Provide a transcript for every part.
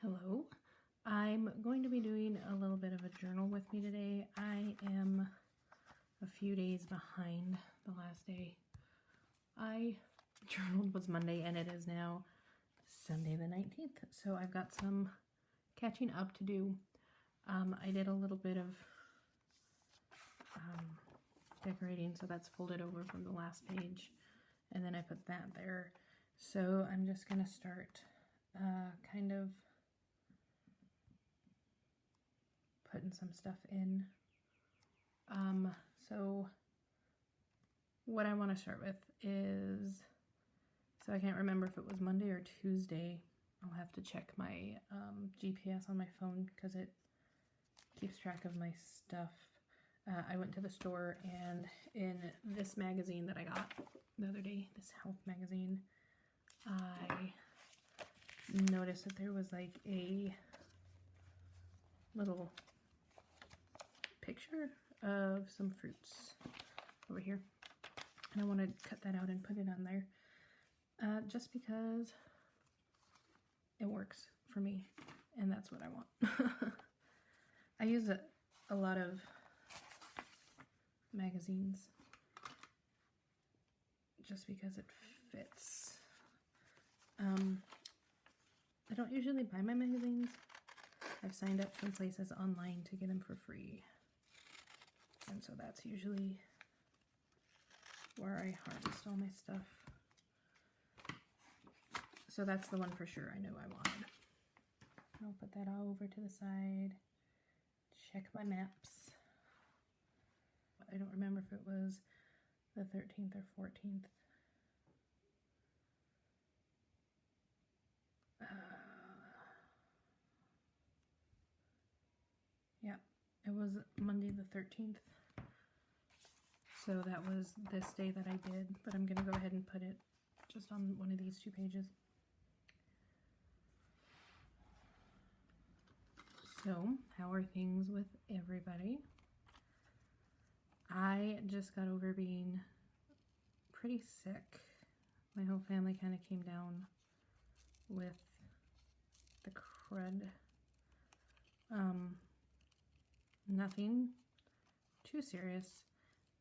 Hello. I'm going to be doing a little bit of a journal with me today. I am a few days behind the last day. I journaled was Monday and it is now Sunday the 19th. So I've got some catching up to do. I did a little bit of decorating, so that's folded over from the last page. And then I put that there. So I'm just going to start kind of putting some stuff in. So what I want to start with is, so I can't remember if it was Monday or Tuesday. I'll have to check my GPS on my phone because it keeps track of my stuff. I went to the store, and in this magazine that I got the other day, this health magazine, I noticed that there was like a little picture of some fruits over here, and I want to cut that out and put it on there just because it works for me and that's what I want. I use a lot of magazines just because it fits. I don't usually buy my magazines. I've signed up some places online to get them for free. And so that's usually where I harvest all my stuff. So that's the one for sure I knew I wanted. I'll put that all over to the side. Check my maps. I don't remember if it was the 13th or 14th. Yeah, it was Monday the 13th. So that was this day that I did, but I'm going to go ahead and put it just on one of these two pages. So, how are things with everybody? I just got over being pretty sick. My whole family kind of came down with the crud. Nothing too serious.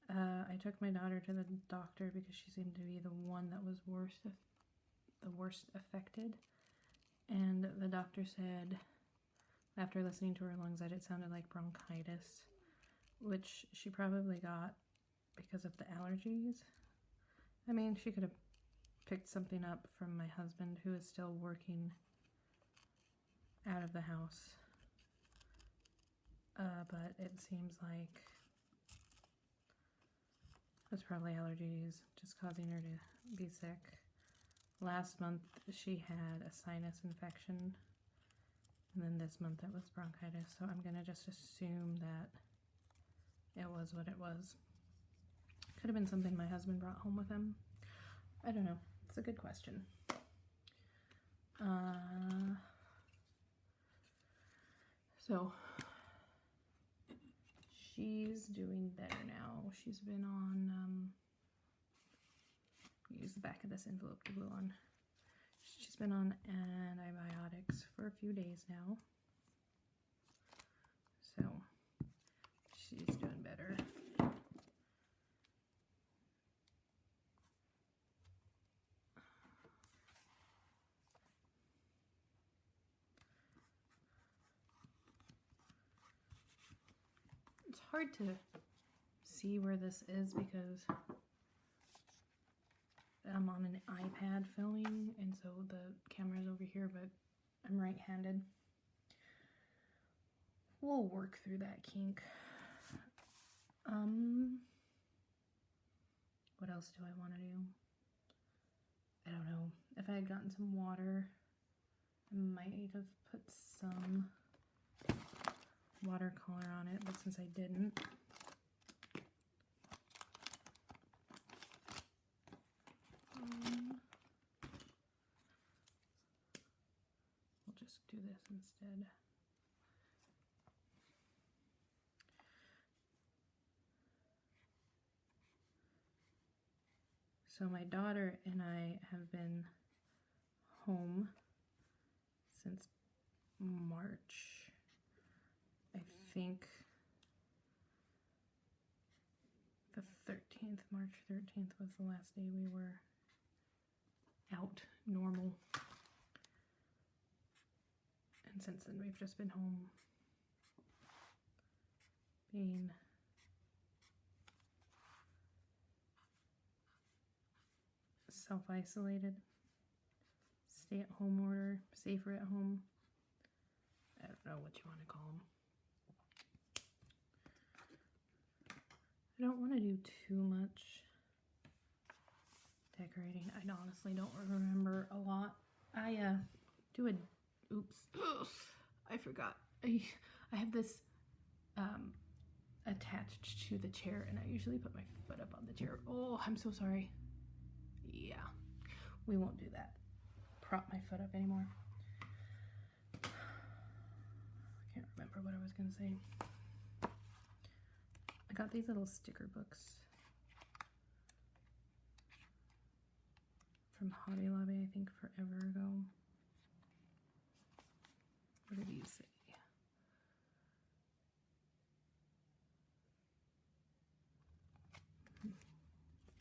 I took my daughter to the doctor because she seemed to be the one that was the worst affected. And the doctor said, after listening to her lungs, that it sounded like bronchitis, which she probably got because of the allergies. I mean, she could have picked something up from my husband, who is still working out of the house. But it seems like it's probably allergies just causing her to be sick. Last month she had a sinus infection, and then this month it was bronchitis, so I'm gonna just assume that it was what it was. Could have been something my husband brought home with him. I don't know. It's a good question. So she's doing better now. She's been on, use the back of this envelope to glue on. She's been on antibiotics for a few days now. So she's doing better. It's hard to see where this is because I'm on an iPad filming, and so the camera's over here, but I'm right-handed. We'll work through that kink. What else do I want to do? I don't know. If I had gotten some water, I might have put some watercolor on it, but since I didn't, we'll just do this instead. So my daughter and I have been home since March. I think the 13th, March 13th was the last day we were out normal. And since then we've just been home being self-isolated, stay-at-home order, safer at home. I don't know what you want to call them. I don't want to do too much decorating. I honestly don't remember a lot. I do a, oops, I forgot. I have this attached to the chair, and I usually put my foot up on the chair. Oh, I'm so sorry. Yeah, we won't do that. Prop my foot up anymore. I can't remember what I was gonna say. I got these little sticker books from Hobby Lobby, I think forever ago. What did he say?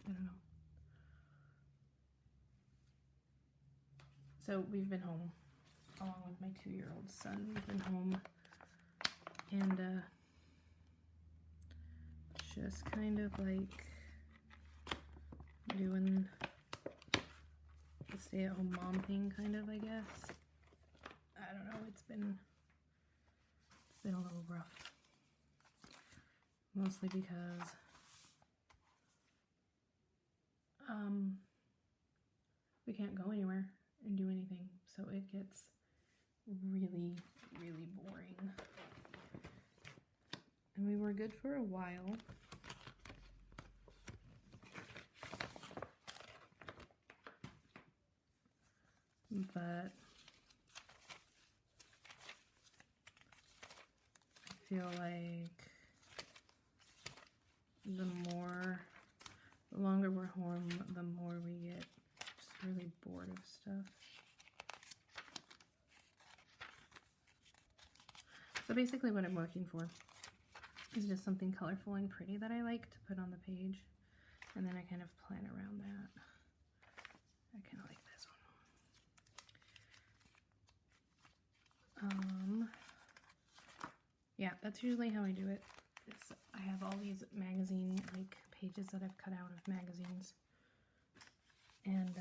I don't know. So we've been home along with my 2-year-old son. We've been home and just kind of like doing the stay-at-home mom thing, kind of, I guess. I don't know, it's been a little rough. Mostly because we can't go anywhere and do anything, so it gets really, really boring. And we were good for a while. But I feel like the longer we're home, the more we get just really bored of stuff. So basically what I'm looking for is just something colorful and pretty that I like to put on the page. And then I kind of plan around that. I kind of like this one. Yeah, that's usually how I do it. I have all these magazine like pages that I've cut out of magazines, and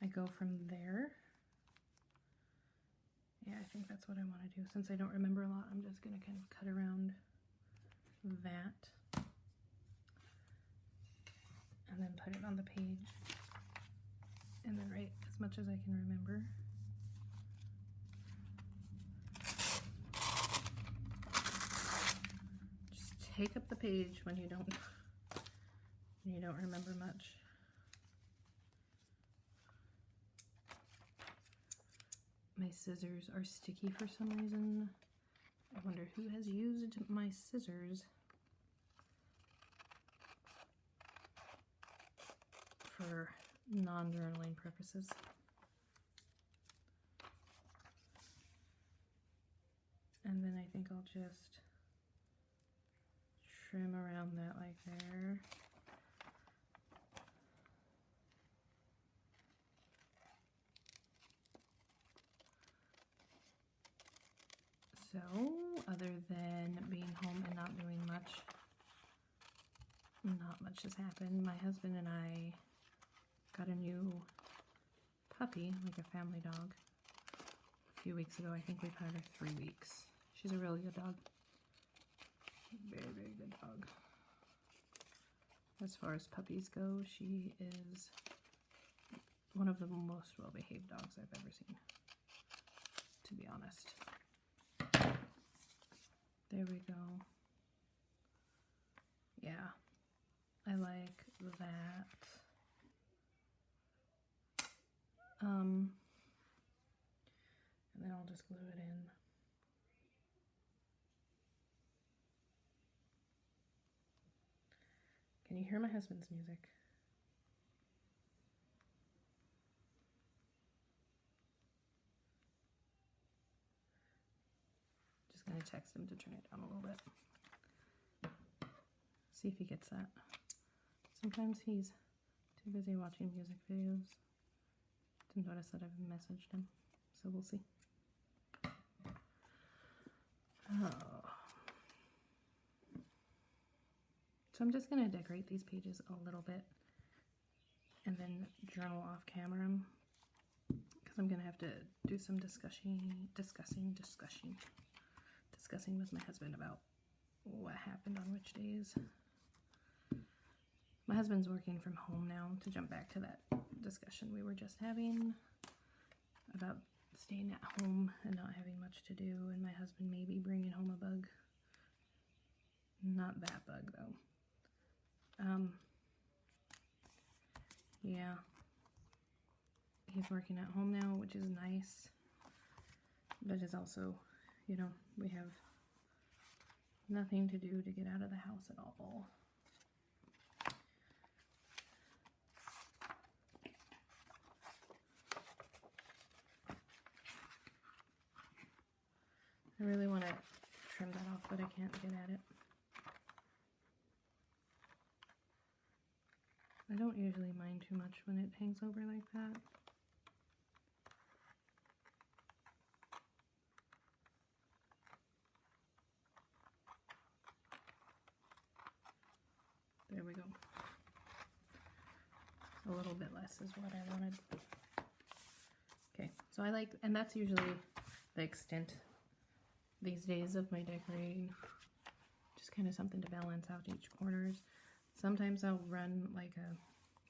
I go from there. Yeah, I think that's what I want to do. Since I don't remember a lot, I'm just going to kind of cut around that and then put it on the page and then write as much as I can remember. Take up the page when you don't remember much. My scissors are sticky for some reason. I wonder who has used my scissors for non-journaling purposes. And then I think I'll just trim around that like there. So, other than being home and not doing much, not much has happened. My husband and I got a new puppy, like a family dog, a few weeks ago. I think we've had her 3 weeks. She's a really good dog. Very, very good dog. As far as puppies go, she is one of the most well-behaved dogs I've ever seen, to be honest. There we go. Yeah, I like that. And then I'll just glue it in. Can you hear my husband's music? I'm going to text him to turn it down a little bit. See if he gets that. Sometimes he's too busy watching music videos to notice that I've messaged him. So we'll see. Oh. So I'm just going to decorate these pages a little bit and then journal off camera because I'm going to have to do some discussing with my husband about what happened on which days. My husband's working from home now, to jump back to that discussion we were just having about staying at home and not having much to do, and my husband maybe bringing home a bug. Not that bug though. Yeah, he's working at home now, which is nice, but is also, you know, we have nothing to do to get out of the house at all. I really want to trim that off, but I can't get at it. I don't usually mind too much when it hangs over like that. There we go. A little bit less is what I wanted. Okay, so I like, and that's usually the extent these days of my decorating. Just kind of something to balance out each corners. Sometimes I'll run like a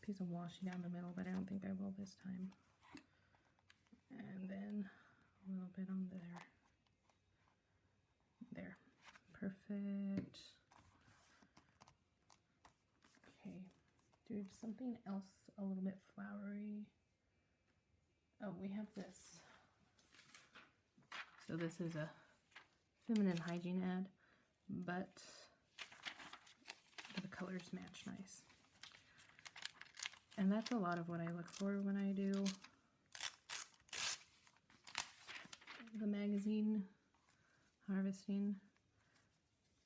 piece of washi down the middle, but I don't think I will this time. And then a little bit on there. There. Perfect. Okay. Do something else a little bit flowery. Oh, we have this. So this is a feminine hygiene ad, but the colors match nice. And that's a lot of what I look for when I do the magazine harvesting.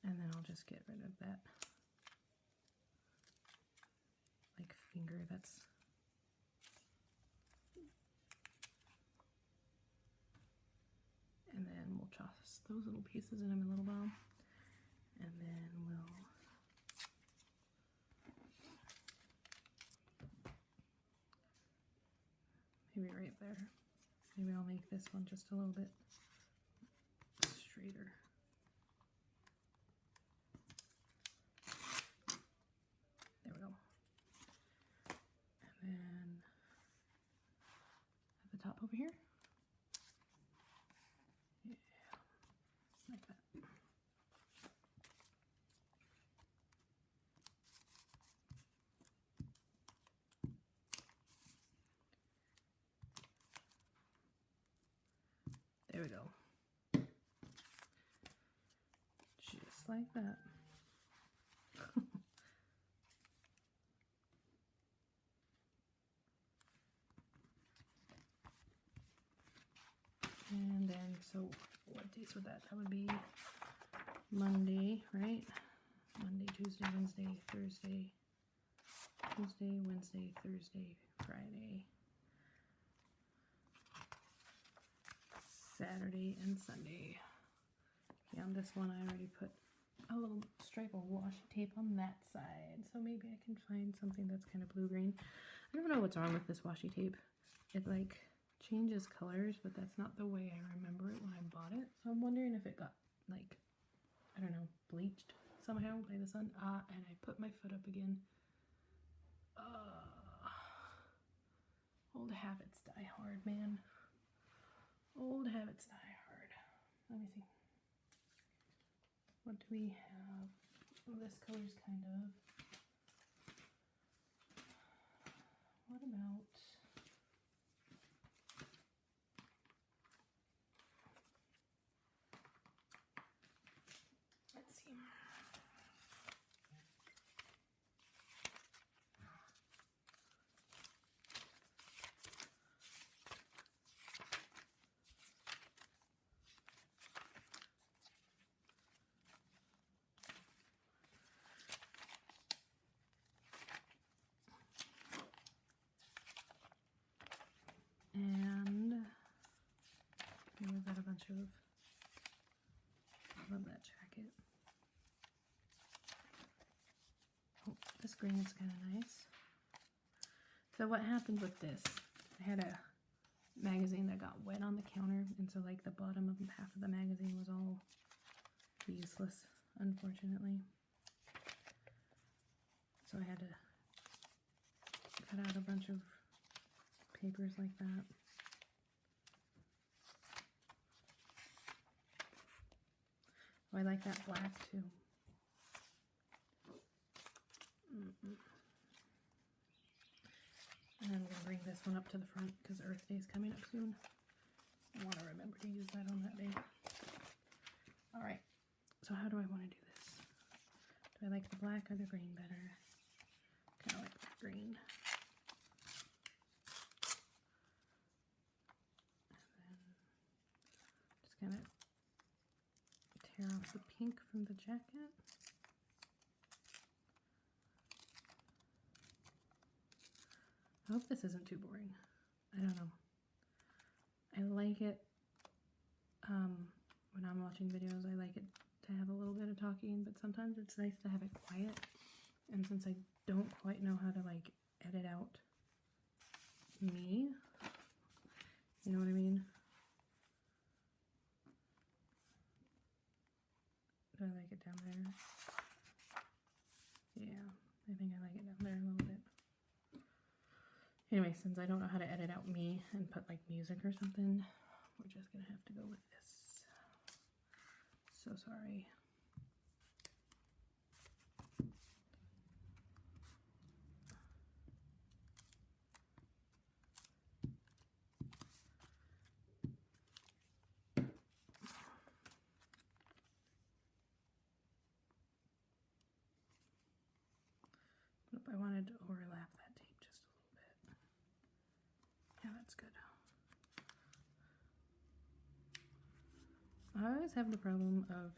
And then I'll just get rid of that like finger that's and then we'll toss those little pieces in a little while. And then we'll maybe right there. Maybe I'll make this one just a little bit straighter. There we go. And then at the top over here. Yeah, like that. There we go. Just like that. And then, so what days would that? That would be Monday, right? Monday, Tuesday, Wednesday, Thursday, Tuesday, Wednesday, Thursday, Friday, Saturday, and Sunday. Okay, on this one I already put a little stripe of washi tape on that side, so maybe I can find something that's kind of blue-green. I don't know what's wrong with this washi tape. It like changes colors, but that's not the way I remember it when I bought it. So I'm wondering if it got like, I don't know, bleached somehow by the sun. And I put my foot up again. Old habits die hard, man. Old habits die hard. Let me see. What do we have? Oh, this color's kind of. What about? Let's see. bunch of, I love that jacket. Oh, this green is kind of nice. So what happened with this, I had a magazine that got wet on the counter, and so like the bottom of half of the magazine was all useless, unfortunately. So I had to cut out a bunch of papers like that. Oh, I like that black too. And I'm going to bring this one up to the front because Earth Day is coming up soon. I want to remember to use that on that day. Alright, so how do I want to do this? Do I like the black or the green better? Kind of like the green. And then just kind of tear off the pink from the jacket. I hope this isn't too boring. I don't know. I like it when I'm watching videos. I like it to have a little bit of talking, but sometimes it's nice to have it quiet. And since I don't quite know how to like edit out me, you know what I mean? Do I like it down there? Yeah, I think I like it down there a little bit. Anyway, since I don't know how to edit out me and put like music or something, we're just gonna have to go with this. So sorry. Nope, I wanted to overlap that tape just a little bit. Yeah, that's good. I always have the problem of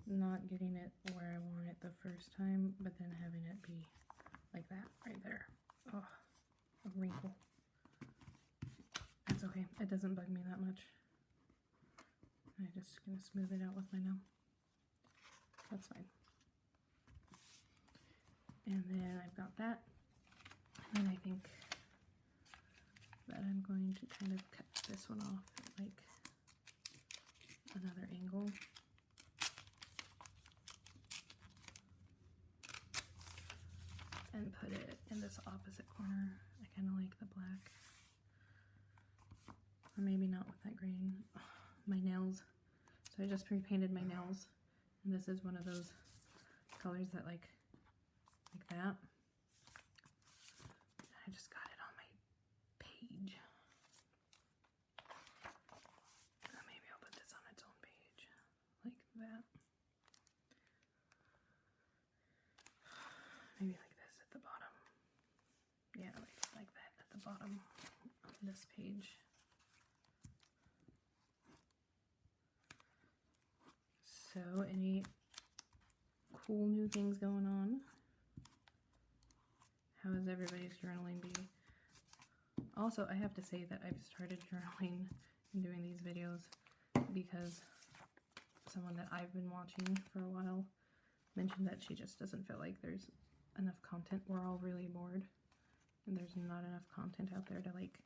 not getting it where I want it the first time, but then having it be like that right there. Oh, a wrinkle. That's okay. It doesn't bug me that much. I'm just gonna smooth it out with my nail. That's fine. And then I've got that. And then I think that I'm going to kind of cut this one off at like another angle. And put it in this opposite corner. I kind of like the black. Or maybe not with that green. Oh, my nails. So I just pre-painted my nails. And this is one of those colors that like that. I just got it on my page. Maybe I'll put this on its own page. Like that. Maybe like this at the bottom. Yeah, like that at the bottom on this page. So, any cool new things going on? How is everybody's journaling bee? Also, I have to say that I've started journaling and doing these videos because someone that I've been watching for a while mentioned that she just doesn't feel like there's enough content. We're all really bored, and there's not enough content out there to like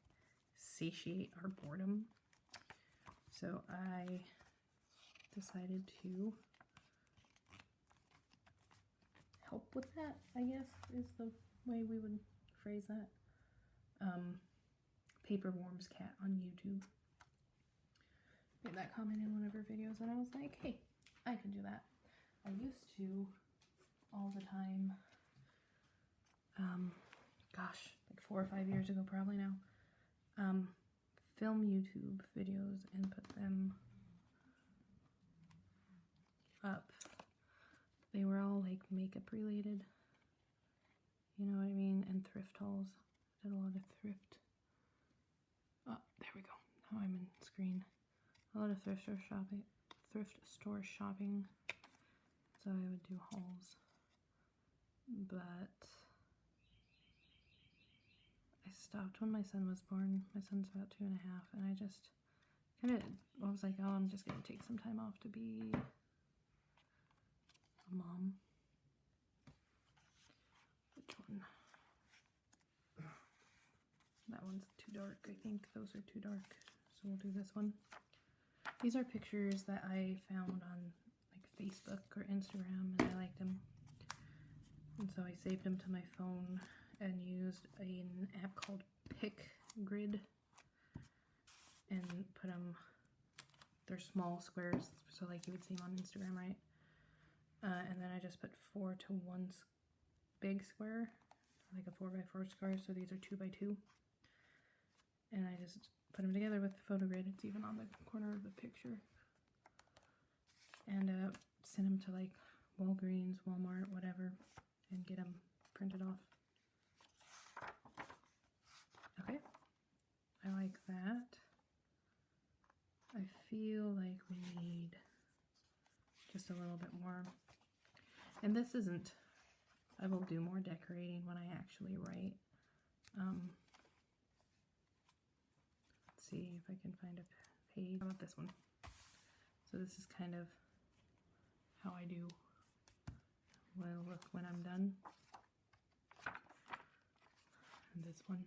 satiate our boredom. So I decided to help with that, I guess is the way we would phrase that. Paper Worms Cat on YouTube made that comment in one of her videos, and I was like, hey, I can do that. I used to all the time, gosh, like 4 or 5 years ago probably now, film YouTube videos and put them up. They were all like makeup related, you know what I mean, and thrift hauls. I did a lot of thrift. Oh, there we go. Now I'm in screen. A lot of thrift store shopping. So I would do hauls. But I stopped when my son was born. My son's about 2.5, and I just kind of, I was like, oh, I'm just going to take some time off to be a mom. Which one? That one's too dark, I think. Those are too dark. So we'll do this one. These are pictures that I found on like Facebook or Instagram, and I liked them. And so I saved them to my phone and used an app called PicGrid and put them, they're small squares, so like you would see them on Instagram, right? And then I just put 4 to 1 big square, like a 4x4 square, so these are 2x2. And I just put them together with the photo grid. It's even on the corner of the picture. And send them to like Walgreens, Walmart, whatever, and get them printed off. Okay, I like that. I feel like we need just a little bit more. And this isn't, I will do more decorating when I actually write. Let's see if I can find a page. How about this one? So this is kind of how I do will look when I'm done. And this one.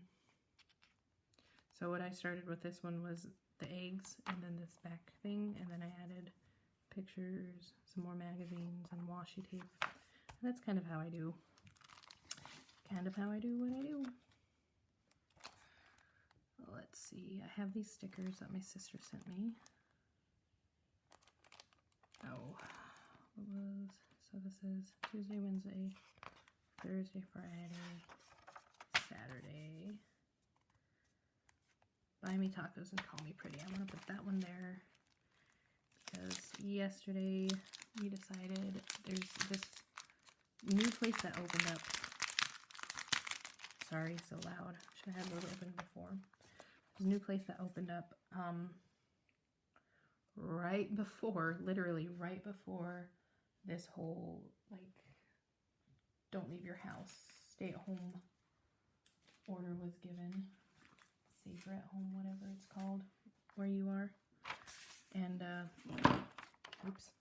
So what I started with this one was the eggs and then this back thing, and then I added pictures, some more magazines, and washi tape. And that's kind of how I do. Kind of how I do what I do. Let's see. I have these stickers that my sister sent me. Oh, what was, so this is Tuesday, Wednesday, Thursday, Friday, Saturday. Buy me tacos and call me pretty. I'm gonna put that one there because yesterday we decided there's this new place that opened up. Sorry, so loud. Should have had those open before. There's a new place that opened up right before, literally right before this whole, like, don't leave your house, stay at home order was given. Safer at home, whatever it's called, where you are. And, oops.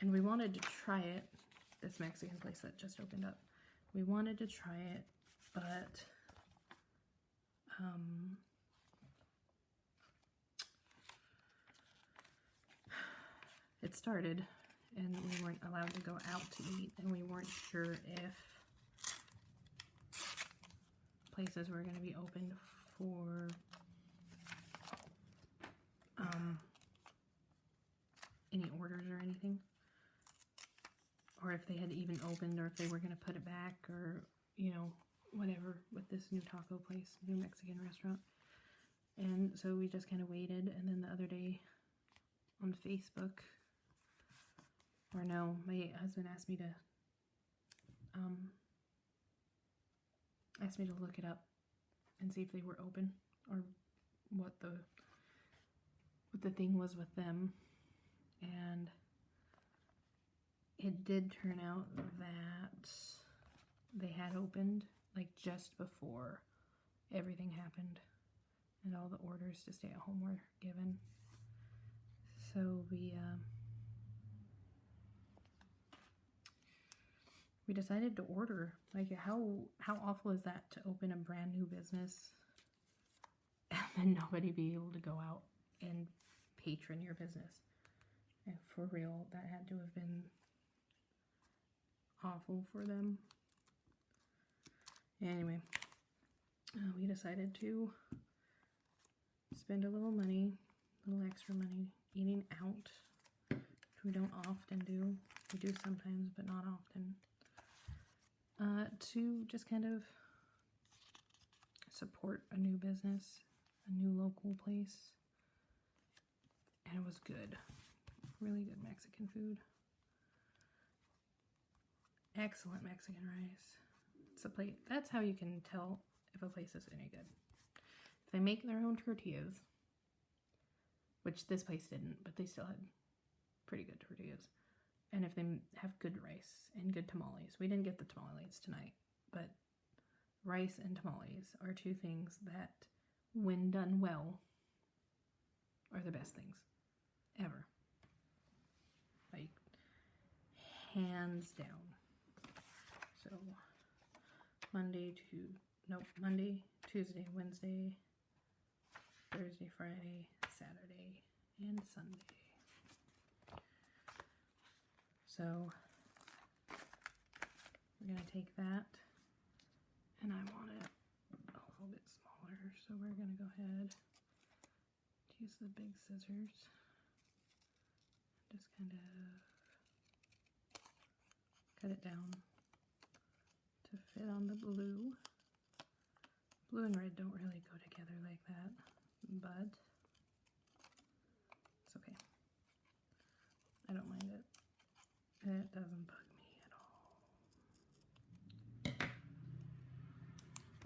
And we wanted to try it, this Mexican place that just opened up. We wanted to try it, but, it started, and we weren't allowed to go out to eat, and we weren't sure if places were going to be open for any orders or anything, or if they had even opened, or if they were going to put it back, or, you know, whatever, with this new taco place, new Mexican restaurant. And so we just kind of waited, and then the other day on Facebook, or no, my husband asked me to look it up and see if they were open, or what the thing was with them. And it did turn out that they had opened like just before everything happened and all the orders to stay at home were given. So we decided to order. Like, how awful is that, to open a brand new business and then nobody be able to go out and patron your business? And for real, that had to have been awful for them. Anyway, we decided to spend a little money, a little extra money, eating out, which we don't often do. We do sometimes, but not often. To just kind of support a new business, a new local place. And it was good. Really good Mexican food. Excellent Mexican rice. It's a plate. That's how you can tell if a place is any good. If they make their own tortillas, which this place didn't, but they still had pretty good tortillas. And if they have good rice and good tamales. We didn't get the tamales tonight, but rice and tamales are two things that when done well, are the best things ever. Like, hands down. So, Monday, Tuesday, Wednesday, Thursday, Friday, Saturday, and Sunday. So, we're going to take that, and I want it a little bit smaller, so we're going to go ahead, use the big scissors, just kind of cut it down to fit on the blue. Blue and red don't really go together like that, but it's okay. I don't mind it. It doesn't bug me at all.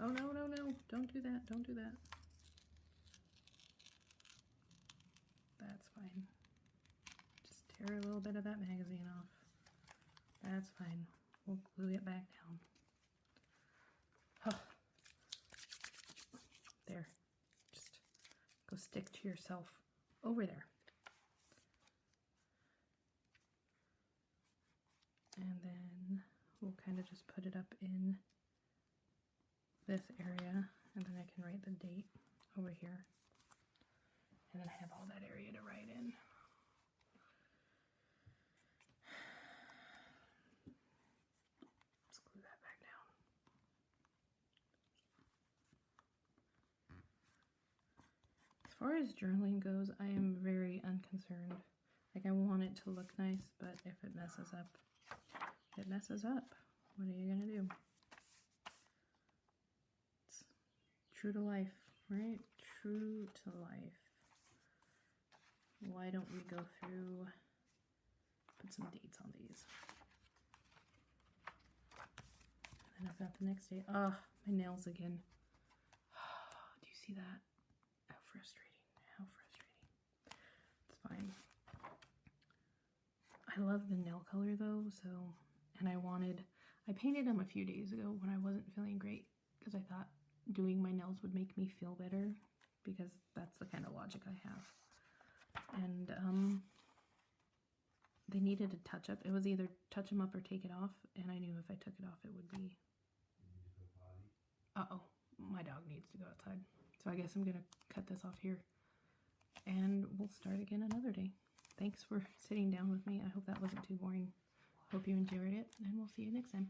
Oh, no, no, no. Don't do that. Don't do that. That's fine. Just tear a little bit of that magazine off. That's fine. We'll glue it back down. Oh. There. Just go stick to yourself over there. And then we'll kind of just put it up in this area, and then I can write the date over here. And then I have all that area to write in. Let's glue that back down. As far as journaling goes, I am very unconcerned. Like, I want it to look nice, but if it messes up, it messes up. What are you gonna do? It's true to life, right? True to life. Why don't we go through, put some dates on these. And I've got the next date. Ah, my nails again. Do you see that? How frustrating. How frustrating. It's fine. I love the nail color though, so, and I painted them a few days ago when I wasn't feeling great because I thought doing my nails would make me feel better, because that's the kind of logic I have. And they needed a touch up. It was either touch them up or take it off, and I knew if I took it off it would be... Uh-oh, my dog needs to go outside. So I guess I'm gonna cut this off here, and we'll start again another day. Thanks for sitting down with me. I hope that wasn't too boring. Hope you enjoyed it, and we'll see you next time.